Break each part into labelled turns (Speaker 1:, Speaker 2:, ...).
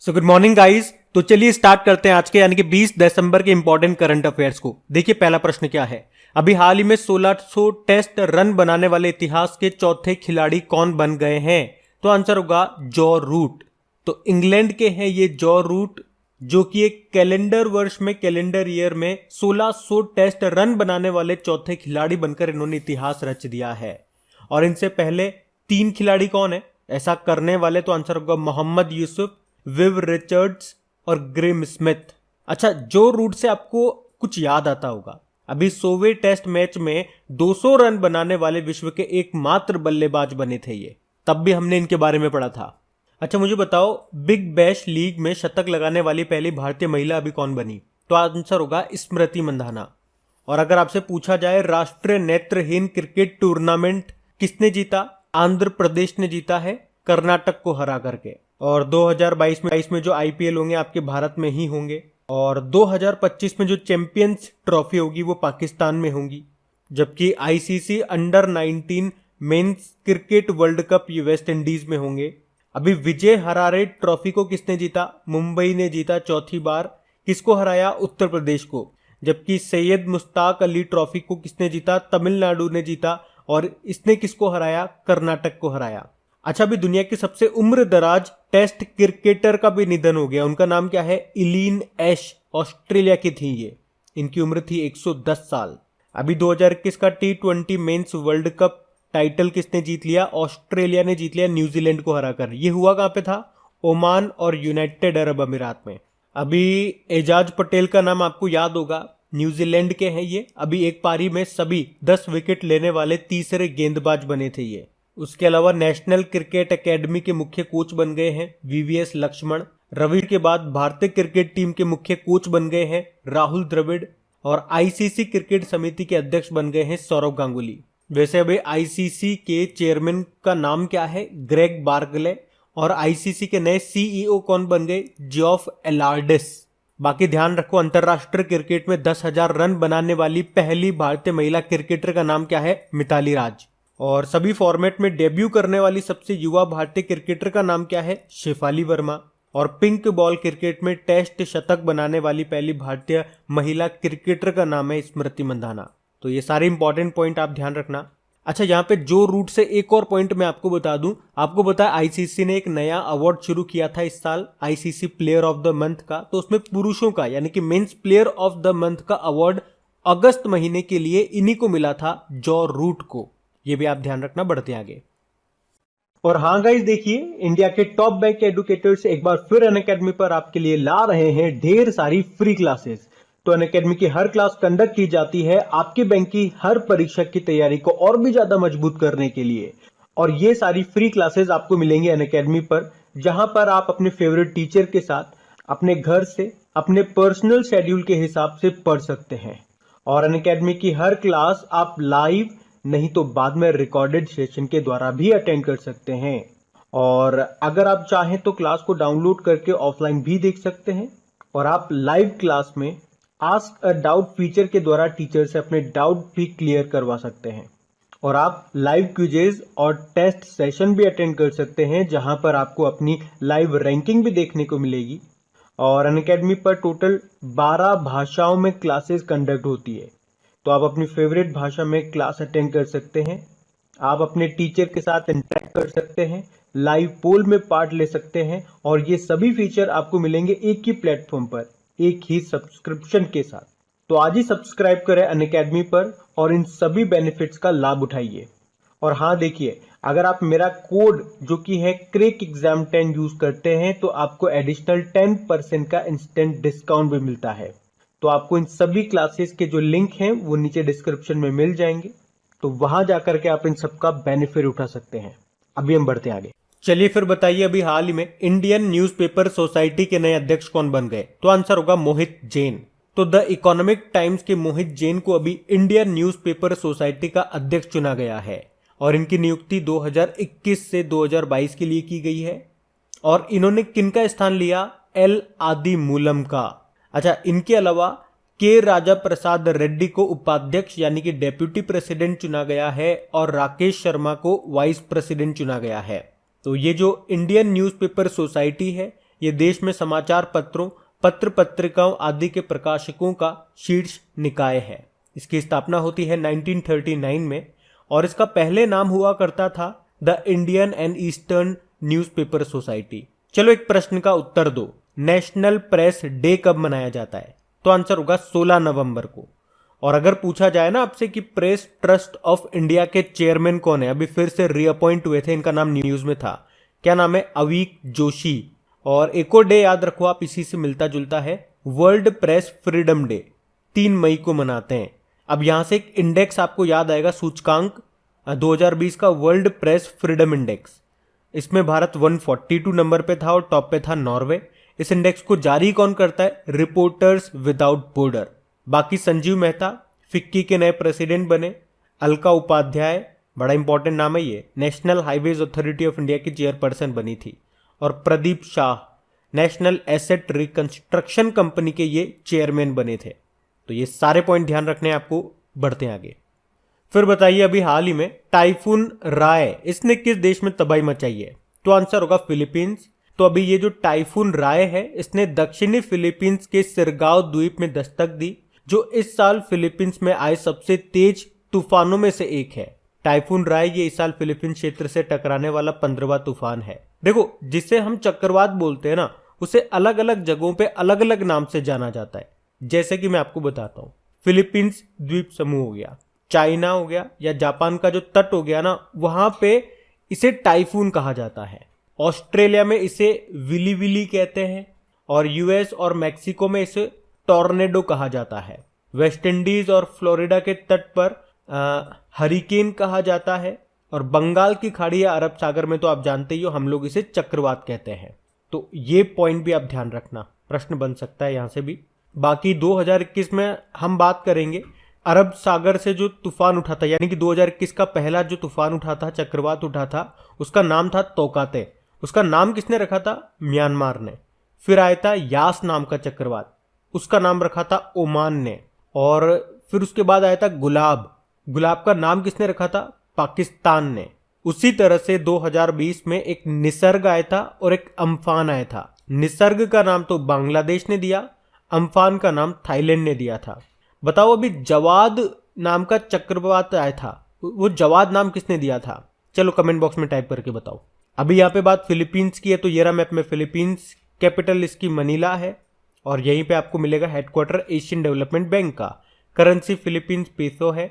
Speaker 1: So good morning guys. तो चलिए start करते हैं आज के यानी कि 20 दिसंबर के इंपॉर्टेंट करंट अफेयर्स को। देखिए पहला प्रश्न क्या है। अभी हाल ही में 1600 टेस्ट रन बनाने वाले इतिहास के चौथे खिलाड़ी कौन बन गए हैं? तो आंसर होगा जॉ रूट। तो इंग्लैंड के हैं ये जॉ रूट, जो कि एक कैलेंडर वर्ष में कैलेंडर ईयर में 1600 टेस्ट रन बनाने वाले चौथे खिलाड़ी बनकर इन्होंने इतिहास रच दिया है। और इनसे पहले 3 खिलाड़ी कौन है ऐसा करने वाले? तो आंसर होगा मोहम्मद यूसुफ, विव रिचर्ड्स और ग्रेम स्मिथ। अच्छा, जो रूट से आपको कुछ याद आता होगा, अभी 100वें टेस्ट मैच में 200 रन बनाने वाले विश्व के एकमात्र बल्लेबाज बने थे ये, तब भी हमने इनके बारे में पढ़ा था। अच्छा मुझे बताओ, बिग बैश लीग में शतक लगाने वाली पहली भारतीय महिला अभी कौन बनी? तो आंसर होगा स्मृति मंधाना। और अगर आपसे पूछा जाए राष्ट्रीय नेत्रहीन क्रिकेट टूर्नामेंट किसने जीता? आंध्र प्रदेश ने जीता है कर्नाटक को हरा करके। और 2022 में जो आईपीएल होंगे आपके भारत में ही होंगे, और 2025 में जो चैंपियंस ट्रॉफी होगी वो पाकिस्तान में होंगी, जबकि ICC under 19 men's cricket world cup ये वेस्ट इंडीज में होंगे। अभी विजय हरारे ट्रॉफी को किसने जीता? मुंबई ने जीता चौथी बार। किसको हराया? उत्तर प्रदेश को। जबकि सैयद मुश्ताक अली ट्रॉफी को किसने जीता? तमिलनाडु ने जीता। और इसने किसको हराया? कर्नाटक को हराया। अच्छा, अभी दुनिया की सबसे उम्र दराज टेस्ट क्रिकेटर का भी निधन हो गया। उनका नाम क्या है? इलीन एश, ऑस्ट्रेलिया की थी ये। इनकी उम्र थी 110 साल। अभी 2021 का T20 mains world cup title किसने जीत लिया? ऑस्ट्रेलिया ने जीत लिया न्यूजीलैंड को हराकर। ये हुआ कहां पे था? ओमान और यूनाइटेड अरब अमीरात में। अभी एजाज पटेल का नाम आपको याद होगा, न्यूजीलैंड के हैं ये। अभी एक पारी में सभी 10 विकेट लेने वाले तीसरे गेंदबाज बने थे ये। उसके अलावा नेशनल क्रिकेट एकेडमी के मुख्य कोच बन गए हैं वीवीएस लक्ष्मण। रवि के बाद भारतीय क्रिकेट टीम के मुख्य कोच बन गए हैं राहुल द्रविड़। और आईसीसी क्रिकेट समिति के अध्यक्ष बन गए हैं सौरव गांगुली। वैसे अभी आईसीसी के चेयरमैन का नाम क्या है? ग्रेग बार्गले। और आईसीसी के नए सीईओ कौन बन गए? जियोफ एलार्डिस। बाकी ध्यान रखो, अंतरराष्ट्रीय क्रिकेट में 10,000 रन बनाने वाली पहली भारतीय महिला क्रिकेटर का नाम क्या है? मिताली राज। और सभी फॉर्मेट में डेब्यू करने वाली सबसे युवा भारतीय क्रिकेटर का नाम क्या है? शेफाली वर्मा। और पिंक बॉल क्रिकेट में टेस्ट शतक बनाने वाली पहली भारतीय महिला क्रिकेटर का नाम है स्मृति मंधाना। तो ये सारे इंपॉर्टेंट पॉइंट आप ध्यान रखना। अच्छा, यहाँ पे जो रूट से एक और पॉइंट मैं आपको बता दूं, आपको बताया आईसीसी ने एक नया अवार्ड शुरू किया था इस साल, ICC player of the month का। तो उसमें पुरुषों का यानी कि men's player of the month का अवार्ड अगस्त महीने के लिए इन्हीं को मिला था, जॉ रूट को। ये भी आप ध्यान रखना। बढ़ते आगे। और हाँ गाइस, देखिए इंडिया के टॉप बैंक एडुकेटर्स एक बार फिर अनअकैडमी पर आपके लिए ला रहे हैं ढेर सारी फ्री क्लासेस। तो अनअकैडमी की हर क्लास कंडक्ट की जाती है आपके बैंक की हर परीक्षा की तैयारी को और भी ज्यादा मजबूत करने के लिए। और ये सारी फ्री क्लासेस आपको मिलेंगी अनअकैडमी पर, जहां पर आप अपने फेवरेट टीचर के साथ अपने घर से अपने पर्सनल शेड्यूल के हिसाब से पढ़ सकते हैं। और अनअकैडमी की हर क्लास आप लाइव नहीं तो बाद में रिकॉर्डेड सेशन के द्वारा भी अटेंड कर सकते हैं। और अगर आप चाहें तो क्लास को डाउनलोड करके ऑफलाइन भी देख सकते हैं। और आप लाइव क्लास में आस्क अ डाउट फीचर के द्वारा टीचर से अपने डाउट भी क्लियर करवा सकते हैं। और आप लाइव क्विजेज और टेस्ट सेशन भी अटेंड कर सकते हैं, जहां पर आपको अपनी लाइव रैंकिंग भी देखने को मिलेगी। और अनअकैडमी पर टोटल 12 भाषाओं में क्लासेस कंडक्ट होती है। तो आप अपनी फेवरेट भाषा में क्लास अटेंड कर सकते हैं। आप अपने टीचर के साथ इंटरेक्ट कर सकते हैं, लाइव पोल में पार्ट ले सकते हैं। और ये सभी फीचर आपको मिलेंगे एक ही प्लेटफॉर्म पर, एक ही सब्सक्रिप्शन के साथ। तो आज ही सब्सक्राइब करें अनअकैडमी पर और इन सभी बेनिफिट्स का लाभ उठाइए। और हाँ देखिए, अगर आप मेरा कोड जो कि है क्रेक एग्जाम 10 यूज करते हैं तो आपको एडिशनल 10% का इंस्टेंट डिस्काउंट भी मिलता है। तो आपको इन सभी क्लासेस के जो लिंक हैं वो नीचे डिस्क्रिप्शन में मिल जाएंगे, तो वहां जाकर के आप इन सबका बेनिफिट उठा सकते हैं। अभी हम बढ़ते हैं आगे। चलिए फिर बताइए, अभी हाल ही में इंडियन न्यूज़पेपर सोसाइटी के नए अध्यक्ष कौन बन गए? तो आंसर होगा मोहित जैन। तो द इकोनॉमिक टाइम्स के मोहित जैन को अभी इंडियन न्यूज़पेपर सोसाइटी का अध्यक्ष चुना गया है। और इनकी नियुक्ति 2021 से 2022 के लिए की गई है। और इन्होंने किनका स्थान लिया? एल आदि मूलम का। अच्छा, इनके अलावा के राजा प्रसाद रेड्डी को उपाध्यक्ष यानी कि डेप्यूटी प्रेसिडेंट चुना गया है। और राकेश शर्मा को वाइस प्रेसिडेंट चुना गया है। तो ये जो इंडियन न्यूज़पेपर सोसाइटी है ये देश में समाचार पत्रों, पत्र पत्रिकाओं आदि के प्रकाशकों का शीर्ष निकाय है। इसकी स्थापना होती है 1939 में और इसका पहले नाम हुआ करता था the Indian and eastern newspaper society. चलो एक प्रश्न का उत्तर दो, नेशनल प्रेस डे कब मनाया जाता है? तो आंसर होगा 16 नवंबर को। और अगर पूछा जाए ना आपसे कि प्रेस ट्रस्ट ऑफ इंडिया के चेयरमैन कौन है, अभी फिर से रीअपॉइंट हुए थे, इनका नाम न्यूज में था, क्या नाम है? अवीक जोशी। और एक और डे याद रखो आप, इसी से मिलता जुलता है, वर्ल्ड प्रेस फ्रीडम डे 3 मई को मनाते हैं। अब यहां से एक इंडेक्स आपको याद आएगा, सूचकांक 2020 का वर्ल्ड प्रेस फ्रीडम इंडेक्स। इसमें भारत 142 नंबर पे था और टॉप पे था नॉर्वे। इस इंडेक्स को जारी कौन करता है? Reporters without border. बाकी संजीव मेहता फिक्की के नए प्रेसिडेंट बने, अलका उपाध्याय, बड़ा इंपॉर्टेंट नाम है ये, national highways authority of India की चेयरपर्सन बनी थी, और Pradeep Shah national asset reconstruction company के ये चेयरमैन बने थे। तो ये सारे पॉइंट ध्यान रखने हैं आपको। बढ़ते हैं आगे। फिर बताइए, अभी हाल ही में टाइफून राय, इसने किस देश में तबाही मचाई है? तो आंसर होगा फिलीपींस। तो अभी ये जो टाइफून राय है, इसने दक्षिणी फिलीपींस के सिरगांव द्वीप में दस्तक दी, जो इस साल फिलीपींस में आए सबसे तेज तूफानों में से एक है। टाइफून राय ये इस साल फिलीपींस क्षेत्र से टकराने वाला 15वां तूफान है। देखो, जिसे हम चक्रवात बोलते हैं ना, उसे अलग अलग जगहों पे अलग अलग नाम से जाना जाता है। जैसे कि मैं आपको बताता हूँ, फिलीपींस द्वीप समूह हो गया, चाइना हो गया, या जापान का जो तट हो गया ना, वहां पे इसे टाइफून कहा जाता है। ऑस्ट्रेलिया में इसे विली विली कहते हैं, और यूएस और मैक्सिको में इसे टॉर्नेडो कहा जाता है। वेस्ट इंडीज और फ्लोरिडा के तट पर हरिकेन कहा जाता है, और बंगाल की खाड़ी या अरब सागर में तो आप जानते ही हो, हम लोग इसे चक्रवात कहते हैं। तो ये पॉइंट भी आप ध्यान रखना, प्रश्न बन सकता है यहां से भी। बाकी 2021 में हम बात करेंगे अरब सागर से जो तूफान उठा था, यानी कि 2021 का पहला जो तूफान उठा था, चक्रवात उठा था, उसका नाम था तोकाते। उसका नाम किसने रखा था? म्यांमार ने। फिर आया था यास नाम का चक्रवात, उसका नाम रखा था ओमान ने। और फिर उसके बाद आया था गुलाब, गुलाब का नाम किसने रखा था? पाकिस्तान ने। उसी तरह से 2020 में एक निसर्ग आया था और एक अम्फान आया था। निसर्ग का नाम तो बांग्लादेश ने दिया, अम्फान का नाम थाईलैंड ने दिया था। बताओ, अभी जवाद नाम का चक्रवात आया था, वो जवाद नाम किसने दिया था? चलो कमेंट बॉक्स में टाइप करके बताओ। अभी यहाँ पे बात फिलीपींस की है, तो ये रहा मैप में फिलीपींस, कैपिटल इसकी मनीला है, और यहीं पे आपको मिलेगा हेडक्वार्टर एशियन डेवलपमेंट बैंक का। करेंसी फिलीपींस पेसो है,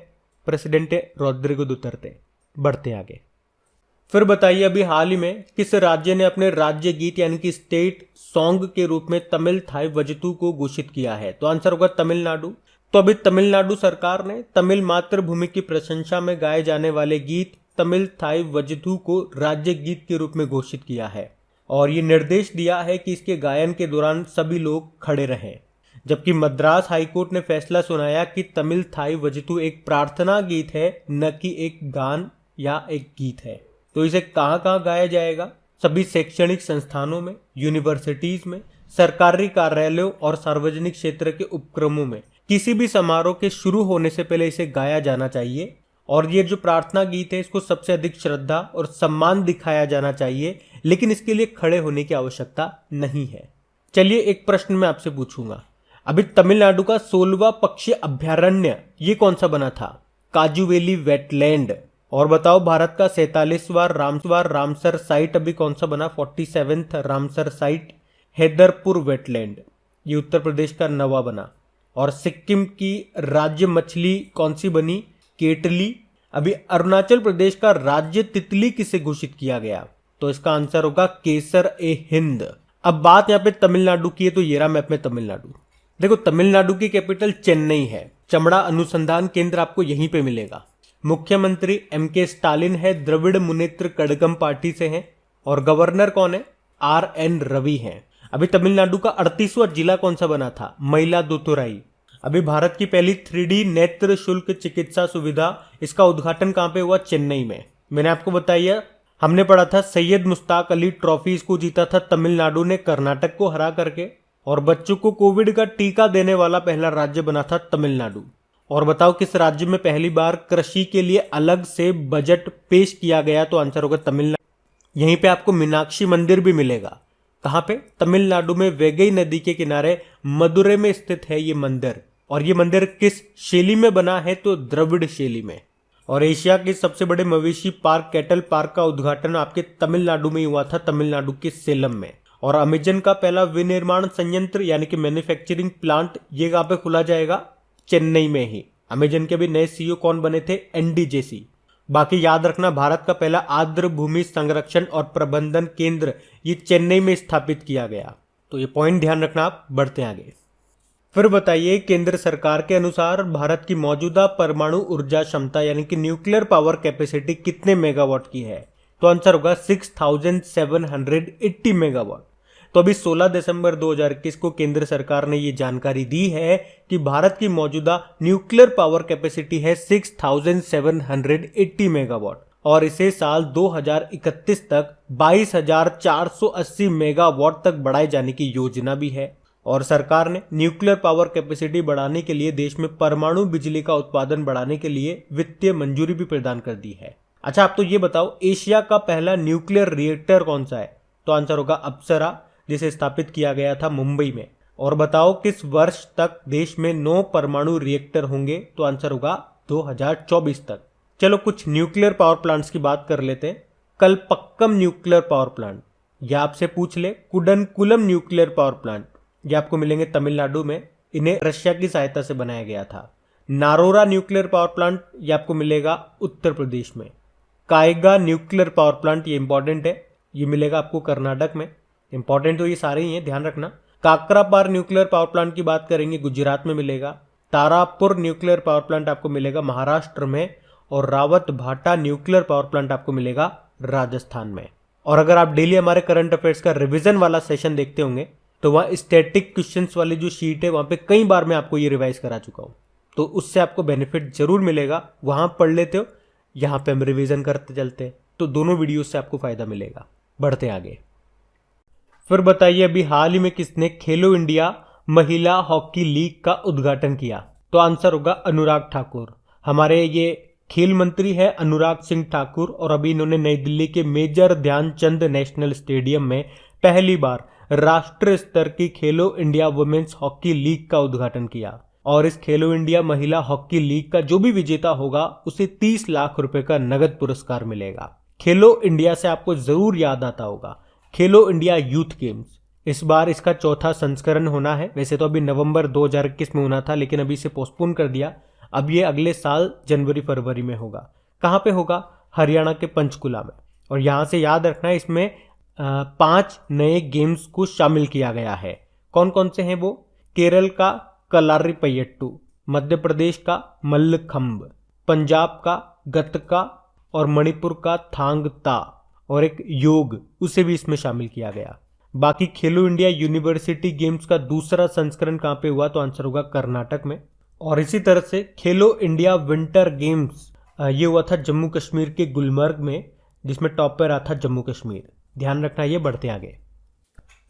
Speaker 1: प्रेसिडेंट है रोड्रिगो दुतर्ते। बढ़ते हैं आगे। फिर बताइए, अभी हाल ही में किस राज्य ने अपने राज्य गीत यानी कि स्टेट सॉन्ग के रूप में तमिल थाई वजतू को घोषित किया है? तो आंसर होगा तमिलनाडु। तो अभी तमिलनाडु सरकार ने तमिल मातृभूमि की प्रशंसा में गाए जाने वाले गीत तमिल थाई वजतू को राज्य गीत के रूप में घोषित किया है, और ये निर्देश दिया है कि इसके गायन के दौरान सभी लोग खड़े रहें। जबकि मद्रास हाईकोर्ट ने फैसला सुनाया कि तमिल थाई वजतू एक प्रार्थना गीत है, न कि एक गान या एक गीत है। तो इसे कहाँ कहाँ गाया जाएगा? सभी शैक्षणिक संस्थानों में, यूनिवर्सिटीज में, सरकारी कार्यालयों और सार्वजनिक क्षेत्र के उपक्रमों में किसी भी समारोह के शुरू होने से पहले इसे गाया जाना चाहिए। और ये जो प्रार्थना गीत है, इसको सबसे अधिक श्रद्धा और सम्मान दिखाया जाना चाहिए, लेकिन इसके लिए खड़े होने की आवश्यकता नहीं है। चलिए एक प्रश्न मैं आपसे पूछूंगा, अभी तमिलनाडु का 16वां पक्षी अभ्यारण्य ये कौन सा बना था? काजूवेली वेटलैंड। और बताओ, भारत का 47वां रामसर साइट अभी कौन सा बना? 47th Ramsar site Haiderpur wetland, ये उत्तर प्रदेश का नवा बना। और सिक्किम की राज्य मछली कौन सी बनी? केटली। अभी अरुणाचल प्रदेश का राज्य तितली किसे घोषित किया गया? तो इसका आंसर होगा केसर ए हिंद। अब बात यहाँ पे तमिलनाडु की है, तो ये रहा मैप में तमिलनाडु। देखो, तमिलनाडु की कैपिटल चेन्नई है, चमड़ा अनुसंधान केंद्र आपको यहीं पे मिलेगा। मुख्यमंत्री MK स्टालिन है, द्रविड़ मुनेत्र कड़गम पार्टी से हैं, और गवर्नर कौन है? RN रवि हैं। अभी तमिलनाडु का 38वां जिला कौन सा बना था? मयिलादुथुराई। अभी भारत की पहली 3D नेत्र शुल्क चिकित्सा सुविधा, इसका उद्घाटन कहां पे हुआ? चेन्नई में। मैंने आपको बताया, हमने पढ़ा था सैयद मुश्ताक अली ट्रॉफी, इसको जीता था तमिलनाडु ने कर्नाटक को हरा करके, और बच्चों को कोविड का टीका देने वाला पहला राज्य बना था तमिलनाडु। और बताओ, किस राज्य में पहली बार कृषि के लिए अलग से बजट पेश किया गया? तो आंसर होगा तमिलनाडु। यहीं पे आपको मीनाक्षी मंदिर भी मिलेगा। कहाँ पे? तमिलनाडु में वेगई नदी के किनारे मदुरै में स्थित है ये मंदिर। और ये मंदिर किस शैली में बना है? तो द्रविड़ शैली में। और एशिया के सबसे बड़े मवेशी पार्क कैटल पार्क का उद्घाटन आपके तमिलनाडु में हुआ था, तमिलनाडु के सेलम में। और अमेजन का पहला विनिर्माण संयंत्र यानी कि मैन्युफैक्चरिंग प्लांट ये कहाँ पे खुला जाएगा? चेन्नई में ही। अमेजन के भी नए सीईओ कौन बने थे? एनडी जेसी। बाकी याद रखना, भारत का पहला आर्द्र भूमि संरक्षण और प्रबंधन केंद्र ये चेन्नई में स्थापित किया गया। तो ये पॉइंट ध्यान रखना। आप बढ़ते हैं आगे। फिर बताइए, केंद्र सरकार के अनुसार भारत की मौजूदा परमाणु ऊर्जा क्षमता यानी कि न्यूक्लियर पावर कैपेसिटी कितने मेगावाट की है? तो आंसर होगा 6780 मेगावाट। तो अभी 16 दिसंबर 2021 को केंद्र सरकार ने ये जानकारी दी है कि भारत की मौजूदा न्यूक्लियर पावर कैपेसिटी है 6780 मेगावाट और इसे साल 2031 तक 22,480 मेगावाट तक बढ़ाए जाने की योजना भी है। और सरकार ने न्यूक्लियर पावर कैपेसिटी बढ़ाने के लिए देश में परमाणु बिजली का उत्पादन बढ़ाने के लिए वित्तीय मंजूरी भी प्रदान कर दी है। अच्छा, आप तो ये बताओ, एशिया का पहला न्यूक्लियर रिएक्टर कौन सा है? तो आंसर होगा अप्सरा, जिसे स्थापित किया गया था मुंबई में। और बताओ किस वर्ष तक देश में 9 परमाणु रिएक्टर होंगे? तो आंसर होगा 2024 तक। चलो कुछ न्यूक्लियर पावर प्लांट्स की बात कर लेते हैं। कलपक्कम न्यूक्लियर पावर प्लांट, या आपसे पूछ ले कुडनकुलम न्यूक्लियर पावर प्लांट, ये आपको मिलेंगे तमिलनाडु में। इन्हें रशिया की सहायता से बनाया गया था। नारोरा न्यूक्लियर पावर प्लांट, ये आपको मिलेगा उत्तर प्रदेश में। कायगा न्यूक्लियर पावर प्लांट, ये इंपॉर्टेंट है, ये मिलेगा आपको कर्नाटक में। इंपॉर्टेंट तो ये सारे ही हैं, ध्यान रखना। काकरापार न्यूक्लियर पावर प्लांट की बात करेंगे, गुजरात में मिलेगा। तारापुर न्यूक्लियर पावर प्लांट आपको मिलेगा महाराष्ट्र में। और रावत भाटा न्यूक्लियर पावर प्लांट आपको मिलेगा राजस्थान में। और अगर आप डेली हमारे करंट अफेयर्स का रिवीजन वाला सेशन देखते होंगे तो वहाँ स्टैटिक क्वेश्चंस वाली जो शीट है वहाँ पे कई बार मैं आपको ये रिवाइज करा चुका हूँ, तो उससे आपको बेनिफिट जरूर मिलेगा। वहाँ पढ़ लेते हो, यहाँ पे हम रिवीजन करते चलते हैं, तो दोनों वीडियो से आपको फायदा मिलेगा। बढ़ते आगे। फिर बताइए, अभी हाल ही में किसने खेलो इंडिया महिला हॉकी लीग का उद्घाटन किया? तो आंसर होगा अनुराग ठाकुर। हमारे ये खेल मंत्री है अनुराग सिंह ठाकुर, और अभी इन्होंने नई दिल्ली के मेजर ध्यानचंद नेशनल स्टेडियम में पहली बार राष्ट्रीय स्तर की खेलो इंडिया वुमेन्स हॉकी लीग का उद्घाटन किया। और इस खेलो इंडिया महिला हॉकी लीग का जो भी विजेता होगा उसे 30 लाख रुपए का नगद पुरस्कार मिलेगा। खेलो इंडिया से आपको जरूर याद आता होगा खेलो इंडिया यूथ गेम्स। इस बार इसका चौथा संस्करण होना है। वैसे तो अभी नवंबर 2021 में होना था, लेकिन अभी इसे पोस्टपोन कर दिया। अब ये अगले साल जनवरी फरवरी में होगा। कहाँ पे होगा? हरियाणा के पंचकुला में। और यहाँ से याद रखना, इसमें 5 नए गेम्स को शामिल किया गया है। कौन कौन से हैं वो? केरल का कलारीपयट्टू, मध्य प्रदेश का मल्लखंब, पंजाब का गतका और मणिपुर का थांग ता, और एक योग, उसे भी इसमें शामिल किया गया। बाकी खेलो इंडिया यूनिवर्सिटी गेम्स का दूसरा संस्करण कहाँ पे हुआ? तो आंसर होगा कर्नाटक में। और इसी तरह से खेलो इंडिया विंटर गेम्स ये हुआ था जम्मू कश्मीर के गुलमर्ग में, जिसमें टॉप पर रहा था जम्मू कश्मीर। ध्यान रखना। ये बढ़ते आगे।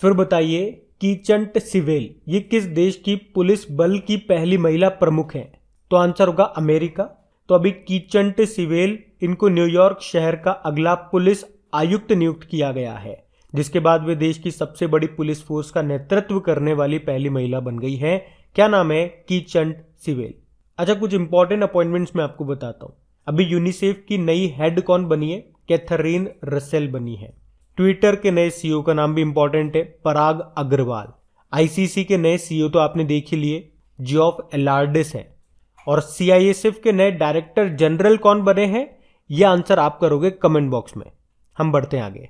Speaker 1: फिर बताइए, कीचंट सिवेल ये किस देश की पुलिस बल की पहली महिला प्रमुख है? तो आंसर होगा अमेरिका। तो अभी कीचंट सिवेल, इनको न्यूयॉर्क शहर का अगला पुलिस आयुक्त नियुक्त किया गया है, जिसके बाद वे देश की सबसे बड़ी पुलिस फोर्स का नेतृत्व करने वाली पहली महिला बन गई है। क्या नाम है? कीचंट सिवेल। अच्छा, कुछ इंपॉर्टेंट अपॉइंटमेंट्स मैं आपको बताता हूँ। अभी यूनिसेफ की नई हेड कौन बनी है? कैथरीन रसेल बनी है। ट्विटर के नए सीईओ का नाम भी इंपॉर्टेंट है, पराग अग्रवाल। आईसीसी के नए सीईओ तो आपने देख ही लिए, जियोफ एलार्डिस है। और सीआईएसएफ के नए डायरेक्टर जनरल कौन बने हैं? यह आंसर आप करोगे कमेंट बॉक्स में। हम बढ़ते हैं आगे।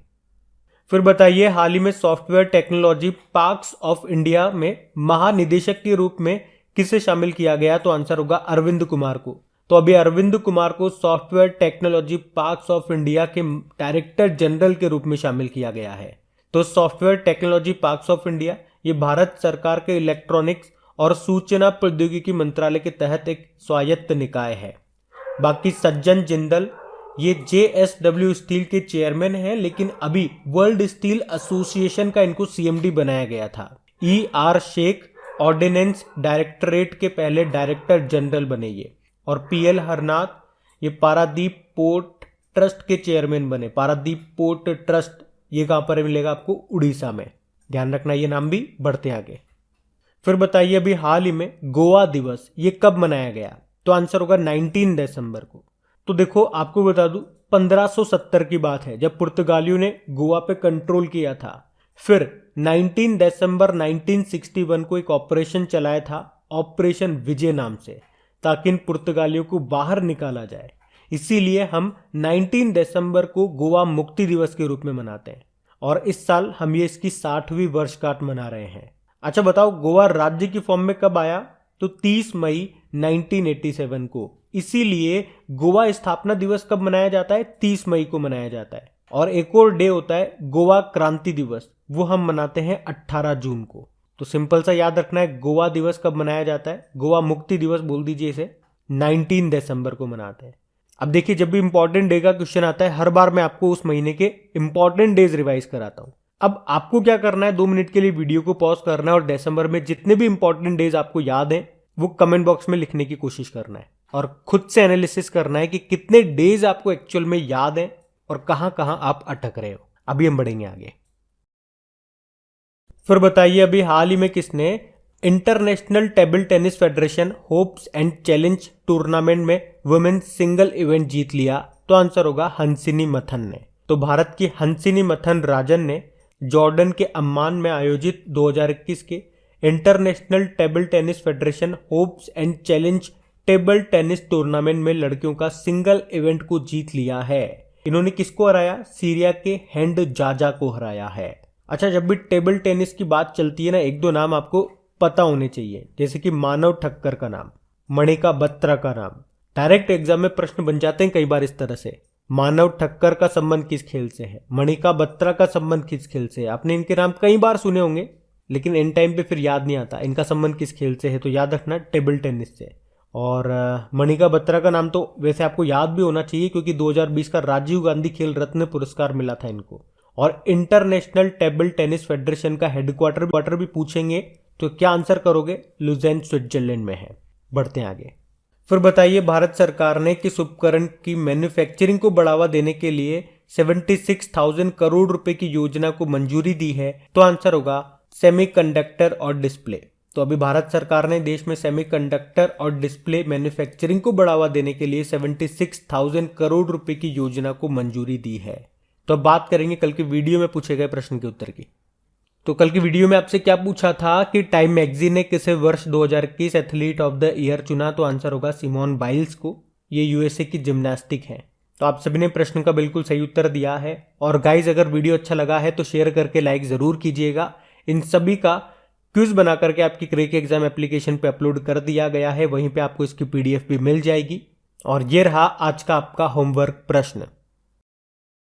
Speaker 1: फिर बताइए, हाल ही में software technology parks of India में महानिदेशक के रूप में किसे शामिल किया गया? तो आंसर होगा अरविंद कुमार को। तो अभी अरविंद कुमार को software technology parks of India के डायरेक्टर जनरल के रूप में शामिल किया गया है। तो software technology parks of India ये भारत सरकार के इलेक्ट्रॉनिक्स और सूचना प्रौद्योगिकी मंत्रालय के तहत एक स्वायत्त निकाय है। बाकी सज्जन जिंदल ये JSW स्टील के चेयरमैन हैं, लेकिन अभी वर्ल्ड स्टील एसोसिएशन का इनको सीएमडी बनाया गया था। ER शेख ऑर्डिनेंस डायरेक्टरेट के पहले डायरेक्टर जनरल बने ये। और PL हरनाथ ये पारादीप पोर्ट ट्रस्ट के चेयरमैन बने। पारादीप पोर्ट ट्रस्ट ये कहाँ पर मिलेगा आपको? उड़ीसा में। ध्यान रखना ये नाम भी। बढ़ते आगे। फिर बताइए अभी हाल ही में गोवा दिवस ये कब मनाया गया? तो आंसर होगा 19 दिसंबर को। तो देखो आपको बता दूं 1570 की बात है जब पुर्तगालियों ने गोवा पे कंट्रोल किया था। फिर 19 दिसंबर 1961 को एक ऑपरेशन चलाया था, ऑपरेशन विजय नाम से, ताकि इन पुर्तगालियों को बाहर निकाला जाए। इसीलिए हम 19 दिसंबर को गोवा मुक्ति दिवस के रूप में मनाते हैं और इस साल हम ये इसकी 60वीं वर्षगांठ मना रहे हैं। अच्छा बताओ गोवा राज्य की फॉर्म में कब आया? तो 30 मई 1987 को। इसीलिए गोवा स्थापना दिवस कब मनाया जाता है? 30 मई को मनाया जाता है। और एक और डे होता है गोवा क्रांति दिवस, वो हम मनाते हैं 18 जून को। तो सिंपल सा याद रखना है गोवा दिवस कब मनाया जाता है। गोवा मुक्ति दिवस बोल दीजिए इसे, 19 दिसंबर को मनाते हैं। अब देखिए जब भी इंपॉर्टेंट डे का क्वेश्चन आता है हर बार मैं आपको उस महीने के इंपॉर्टेंट डेज रिवाइज कराता हूं। अब आपको क्या करना है, 2 मिनट के लिए वीडियो को पॉज करना है और दिसंबर में जितने भी इंपॉर्टेंट डेज आपको याद हैं वो कमेंट बॉक्स में लिखने की कोशिश करना है और खुद से एनालिसिस करना है कि कितने डेज आपको एक्चुअल में याद हैं और कहां कहां आप अटक रहे हो। अभी हम बढ़ेंगे आगे। फिर बताइए अभी हाल ही में किसने international table tennis federation hopes and challenge tournament में वुमेन्स सिंगल इवेंट जीत लिया? तो आंसर होगा हंसिनी मथन ने। तो भारत की हंसिनी मथन राजन ने जॉर्डन के अम्मान में आयोजित 2021 के international table tennis federation hopes and challenge table tennis tournament में लड़कियों का सिंगल इवेंट को जीत लिया है। इन्होंने किसको हराया? सीरिया के हैंड जाजा को हराया है। अच्छा जब भी टेबल टेनिस की बात चलती है ना, एक दो नाम आपको पता होने चाहिए, जैसे कि मानव ठक्कर का नाम, मणिका बत्रा का नाम। डायरेक्ट एग्जाम में प्रश्न बन जाते हैं कई बार इस तरह से, मानव ठक्कर का संबंध किस खेल से है, मणिका बत्रा का संबंध किस खेल से है। आपने इनके नाम कई बार सुने होंगे लेकिन इन टाइम पे फिर याद नहीं आता इनका संबंध किस खेल से है, तो याद रखना टेबल टेनिस से। और मणिका बत्रा का नाम तो वैसे आपको याद भी होना चाहिए क्योंकि 2020 का राजीव गांधी खेल रत्न पुरस्कार मिला था इनको। और इंटरनेशनल टेबल टेनिस फेडरेशन का हेडक्वार्टर भी पूछेंगे तो क्या आंसर करोगे? लुज़ेन स्विट्जरलैंड में है। बढ़ते हैं आगे। फिर बताइए भारत सरकार ने किस उपकरण की मैन्युफैक्चरिंग को बढ़ावा देने के लिए 76,000 करोड़ रुपए की योजना को मंजूरी दी है? तो आंसर होगा सेमीकंडक्टर और डिस्प्ले। तो अभी भारत सरकार ने देश में सेमीकंडक्टर और डिस्प्ले मैन्युफैक्चरिंग को बढ़ावा देने के लिए 76,000 करोड़ रुपए की योजना को मंजूरी दी है। तो अब बात करेंगे कल की वीडियो में पूछे गए प्रश्न के उत्तर की। तो कल की वीडियो में आपसे क्या पूछा था कि टाइम मैगजीन ने किसे वर्ष 2021 एथलीट ऑफ द ईयर चुना? तो आंसर होगा सिमोन बाइल्स को। ये यूएसए की जिम्नास्टिक है। तो आप सभी ने प्रश्न का बिल्कुल सही उत्तर दिया है। और गाइज अगर वीडियो अच्छा लगा है तो शेयर करके लाइक जरूर कीजिएगा। इन सभी का क्विज बना करके आपकी क्रेक एग्जाम एप्लीकेशन पे अपलोड कर दिया गया है, वहीं पे आपको इसकी पीडीएफ भी मिल जाएगी। और ये रहा आज का आपका होमवर्क प्रश्न।